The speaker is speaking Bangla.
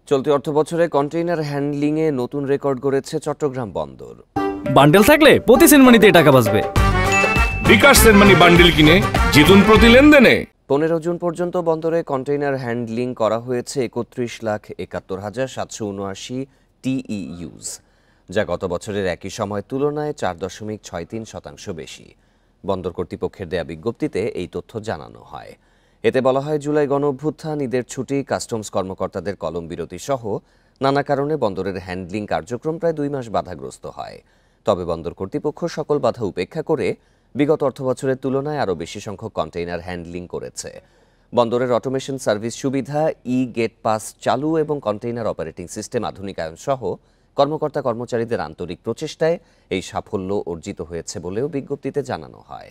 চলতি অর্থবছরে কন্টেইনার হ্যান্ডলিংয়ে নতুন রেকর্ড গড়েছে চট্টগ্রাম বন্দর। বান্ডেল থাকলে প্রতি সেনমানিতে টাকা বাঁচবে। বিকাশ সেনমানি বান্ডেল কিনে জিতুন প্রতি লেনদেনে। 15 জুন পর্যন্ত বন্দরে কন্টেইনার হ্যান্ডলিং করা হয়েছে 31,71,779 TEUs, যা গত বছরের একই সময় তুলনায় 4.63% বেশি। বন্দর কর্তৃপক্ষের দেয়া বিজ্ঞপ্তিতে এই তথ্য জানানো হয়। এতে বলা হয়, জুলাই গণঅভ্যুত্থান, ঈদের ছুটি, কাস্টমস কর্মকর্তাদের কলম বিরতি সহ নানা কারণে বন্দরের হ্যান্ডলিং কার্যক্রম প্রায় 2 মাস বাধাগ্রস্ত হয়। তবে বন্দর কর্তৃপক্ষ সকল বাধা উপেক্ষা করে বিগত অর্থবছরের তুলনায় আরও বেশি সংখ্যক কন্টেইনার হ্যান্ডলিং করেছে। বন্দরের অটোমেশন সার্ভিস সুবিধা, গেট পাস চালু এবং কন্টেইনার অপারেটিং সিস্টেম আধুনিকায়ন সহ কর্মকর্তা কর্মচারীদের আন্তরিক প্রচেষ্টায় এই সাফল্য অর্জিত হয়েছে বলেও বিজ্ঞপ্তিতে জানানো হয়।